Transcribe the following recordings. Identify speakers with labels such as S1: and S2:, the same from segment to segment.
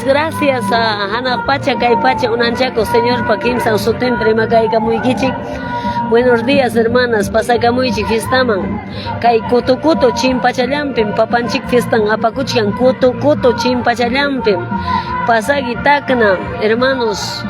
S1: gracias a Hanak Pacha, Kai Pacha, Unanchaco, Señor Paquim, San Sutim, Prima Kai Kamuy Kichik. Buenos días, hermanas. Pasa Kamuy Fiestaman. Kai Kutu Kutu, Chimpachalampim, Papanchik Fiestan, Apakuchian, Kutu Kutu, Chimpachalampim. Pasa Gitakna, hermanos.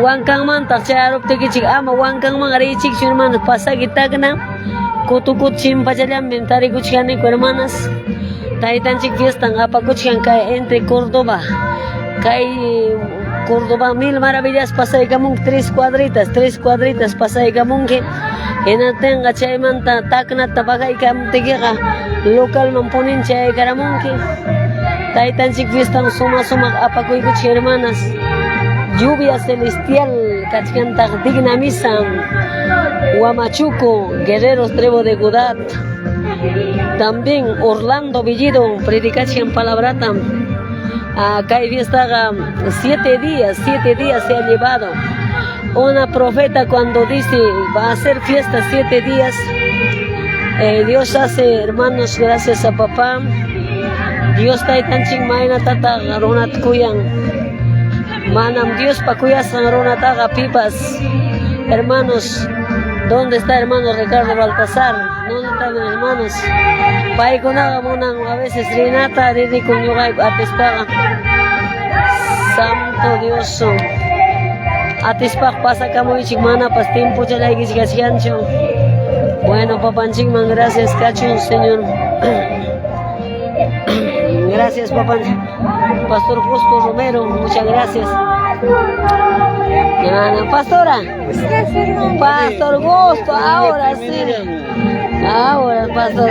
S1: Wankang man, Tacharop Tekichik, Ama Wankang man, Arichik, hermanos. Pasa Gitakna, Kutu Kutu, Chimpachalampim, Tarikuchianico, hermanas. Taitanchik Fiestan, Apakuchian, Kai entre Córdoba. Kai Córdoba, mil maravillas, pasay kamung tres cuadritas, pasay kamung que enatenga chay manta takna tabagay kam tegiga local mampunin chay karamung que taitanchik fiestan suma apakuy kuch hermanas, lluvia celestial kachkanta digna misa, Huamachuco, Guerreros Trevo de Gudat, también Orlando Villido, predicación palabrata. Acá hay fiesta 7 días se ha llevado. Una profeta cuando dice va a hacer fiesta 7 días, Dios hace, hermanos, gracias a papá. Dios está tan chingmaina tata ronat kuyan. Manam Dios pa kuyas ronat haga pipas. Hermanos, ¿dónde está hermano Ricardo Baltasar? ¿Dónde están hermanos? Paikunaga munang a veces Renata Riri Kunyugay Atispaga. Santo Dios. Atispag pasa Kamuy Chigmana pastim puchalay gisigancho. Bueno, papanchigman, gracias Cacho, Señor. Gracias, papá. Pastor Justo Romero, muchas gracias. Pastora, Pastor Gusto, ahora sí. Ahora, Pastor,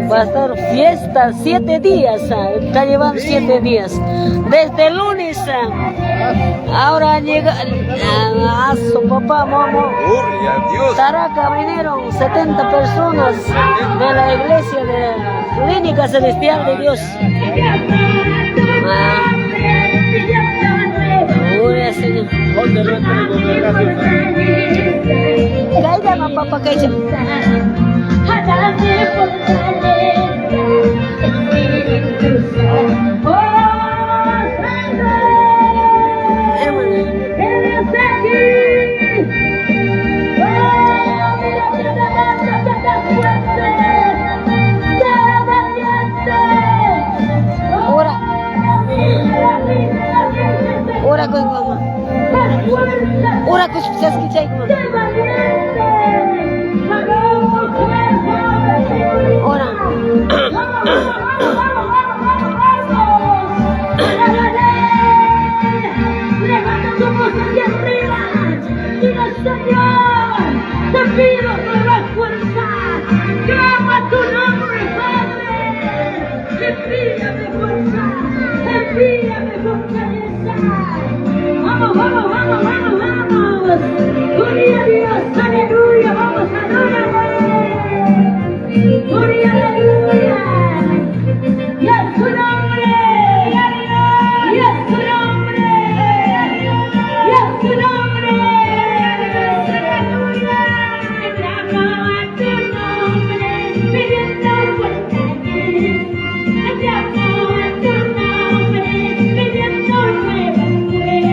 S1: Pastor, fiesta, 7 días, está llevando 7 días. Desde el lunes, ahora llega, a su papá, mamá. Taraca vinieron 70 personas de la iglesia de Clínica Celestial de Dios. Gloria, Señor. Caiga, papá, caiga. Ora con mamá. Ora con se escucha con mamá. Ora.
S2: Levanta tu voz hacia arriba. Dile, Señor, te pido nuevas fuerzas. Clama tu nombre, Padre. Envíame fuerza. Envíame fortaleza. Vamos, vamos, vamos, vamos, vamos. Gloria a Dios, aleluya. Vamos, adórale. Gloria, aleluya. Y a su nombre. Y a su nombre. Y a su nombre. Aleluya. Llamo a tu nombre. Pidiendo fortaleza. Llamo a tu nombre. Pidiendo nueva fuerza.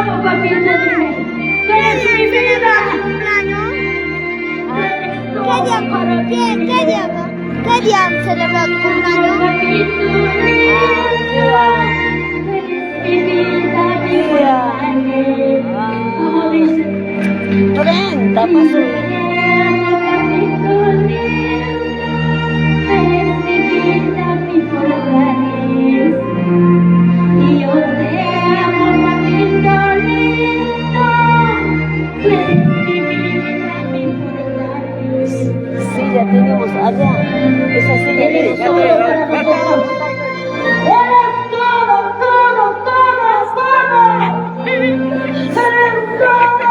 S2: amo, papito, dime. Tú eres mi vida.
S3: ¿Qué día han celebrado tu cumpleaños?
S2: Papito, mi vida, mi cumpleaños. Como dice.
S1: 30 pasó.
S2: Papito lindo, eres mi vida, mi cumpleaños. Y yo te amo, papito lindo, eres mi vida, mi cumpleaños.
S1: Sí, ya tenemos allá. Esa silla
S2: Eres
S1: que
S2: todo para nosotros. Eres todo, todo, todo, todo. Eres todo.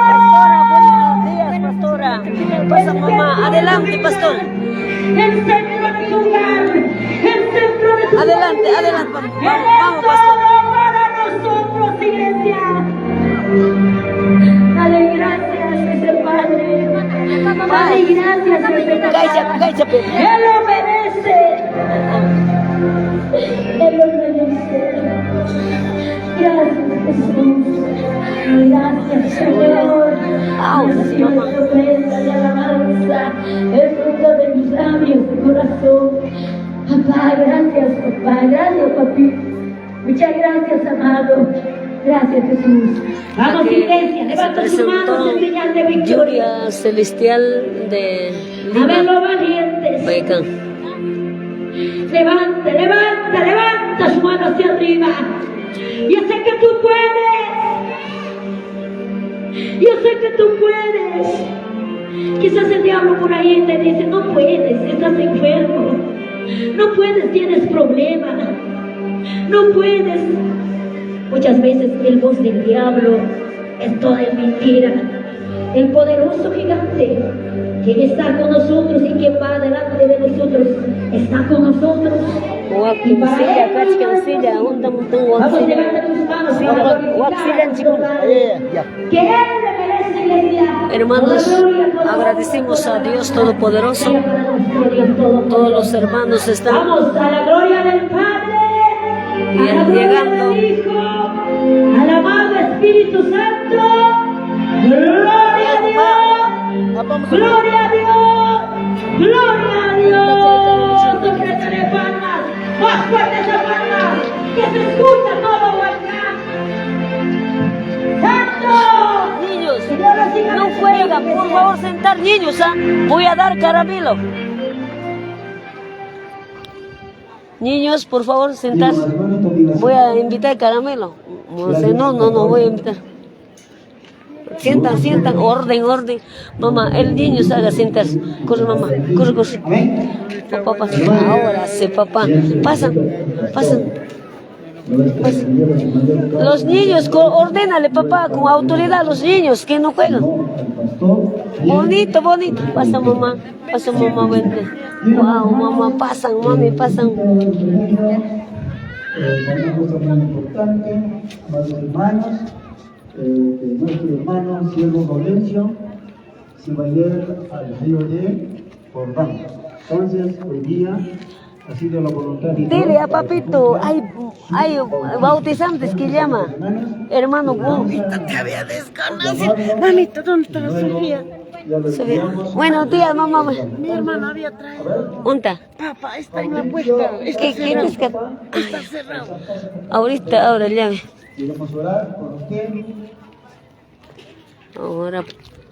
S1: Pastora, buenos días, pastora. Pasa, mamá. Adelante, pastor.
S2: El centro de tu hogar. El centro de tu
S1: Adelante,
S2: familia.
S1: adelante, vamos,
S2: Eres
S1: vamos, pastor.
S2: todo para nosotros, iglesia. Dale gracias a ese Padre. Dale gracias a ese Padre.
S1: Caixa, Pedro.
S2: Él lo merece. Él lo merece. Gracias, Jesús. Gracias, Señor.
S1: Ahora sí, mamá.
S2: Nuestra ofrenda de alabanza, el fruto de mis labios, de corazón. Papá, gracias, papá. Gracias, papi. Muchas gracias, amado. Gracias, Jesús. Vamos,
S1: Aquí
S2: iglesia.
S1: se
S2: Levanta tus manos
S1: presentó
S2: en señal de victoria.
S1: lluvia celestial de
S2: A ver,
S1: Lima,
S2: los valientes.
S1: Bayacán.
S2: Levanta, levanta, levanta su mano hacia arriba. Yo sé que tú puedes. Yo sé que tú puedes. Quizás el diablo por ahí te dice, no puedes, estás enfermo. No puedes, tienes problemas. No puedes. Muchas veces el voz del diablo es toda mentira. El poderoso gigante, quien está con nosotros y quien va delante de nosotros, está con nosotros. Y para
S1: Silla,
S2: él,
S1: kachkan silla, unta mutung
S2: vamos,
S1: waksila.
S2: levanta tus manos
S1: Sí,
S2: para
S1: waksilan, chicos.
S2: glorificar. Que Él le merece, iglesia.
S1: Hermanos,
S2: Toda gloria, toda
S1: agradecemos a Dios Todopoderoso.
S2: gloria para nuestro Dios Todopoderoso.
S1: Todos los hermanos están
S2: Vamos a la gloria del Padre,
S1: Y
S2: a la gloria
S1: llegando.
S2: del Hijo, al amado Espíritu Santo. Gloria a Dios, gloria a Dios, gloria a Dios. Soplétale palmas, más fuerte esa palmas, que se escucha todo acá. Santo.
S1: niños. No juegan, por favor, sentar niños, ¿ah? Voy a dar caramelo. Niños, por favor, sentar. Voy a invitar caramelo. No voy a invitar. Sientan, orden. Mamá, el niño se haga sentar. Corre, mamá, corre. Papá, pasa. Ahora sí, papá. Pasan. Los niños, ordénale, papá, con autoridad a los niños que no juegan. Bonito. Pasa, mamá, vente. Wow, mamá, pasan.
S4: Una cosa muy importante, amados hermanos, que nuestro hermano Siervo Gaudencio se va a ir al río de Jordán. Entonces, hoy día ha sido la voluntad de Dios.
S1: Dile a papito, hay bautizantes que llama hermano Gu.
S4: Te había desconocido.
S1: Mamita, ¿dónde está Sofía? Buenos días, mamá.
S5: Mi hermana había traído.
S1: ¿Unta?
S5: Papá, está en la puerta.
S1: ¿Qué quieres que...?
S5: Está cerrado.
S1: Ahorita, ahora llave.
S4: Queremos orar por usted.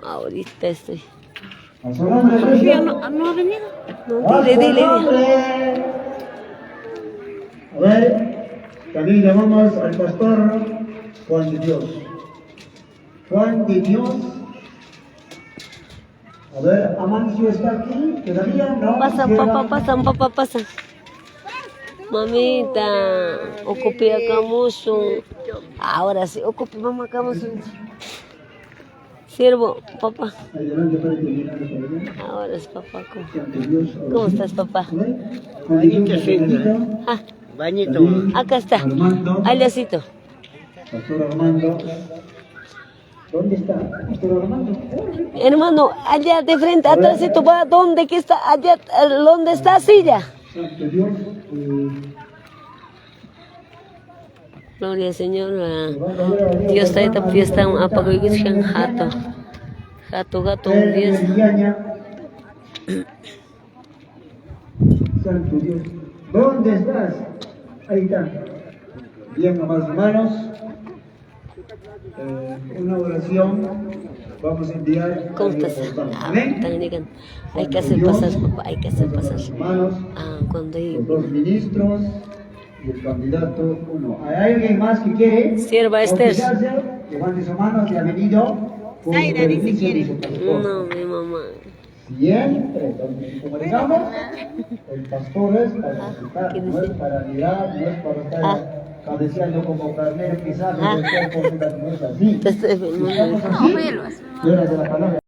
S1: Ahorita estoy.
S4: A su nombre,
S5: Sofía
S4: Cristo.
S5: no ha venido.
S1: No,
S4: A su
S1: dile.
S4: nombre. A ver, también llamamos al pastor Juan de Dios. Juan de Dios. A ver, Amancio está aquí, todavía no.
S1: Papá, pasa. Mamita, ocupé acá mucho. Ahora sí, ocupé mamá acá mucho. Siervo, papá.
S4: Adelante para terminar de bien.
S1: Ahora es papá.
S4: Ante Dios.
S1: ¿Cómo estás, papá? Ah,
S5: Bañito.
S1: acá está.
S4: Armando.
S1: Aliasito.
S4: Pastor Armando. ¿Dónde está? Pastor Armando.
S1: Hermano, allá de frente, atrásito, va, ¿dónde que está? Allá, ¿dónde está silla?
S4: Santo Dios.
S1: Gloria al Señor. Dios está esta fiesta apagó y jato. Gato un 10.
S4: Santo Dios. ¿Dónde estás? Ahí está. Bien, amados hermanos. Una oración vamos a enviar.
S1: ¿Cómo estás?
S4: Amén.
S1: Hay que hacer pasar, papá, hay que hacer pasar.
S4: Hermanos,
S1: Cuando hay
S4: los dos ministros y el candidato uno. ¿Hay alguien más que quiere?
S1: Sierva Esther.
S4: confesarse? Levante su mano si ha venido. Con
S5: Zaira dice
S4: permiso de
S5: quiere.
S4: su pastor.
S1: No, mi mamá.
S4: Siempre, como digamos, el pastor es para visitar, no es para mirar, no es para estar cabeceando como carnero pisado, no es así.
S1: Te estoy
S4: Si estamos así, fuera de la palabra.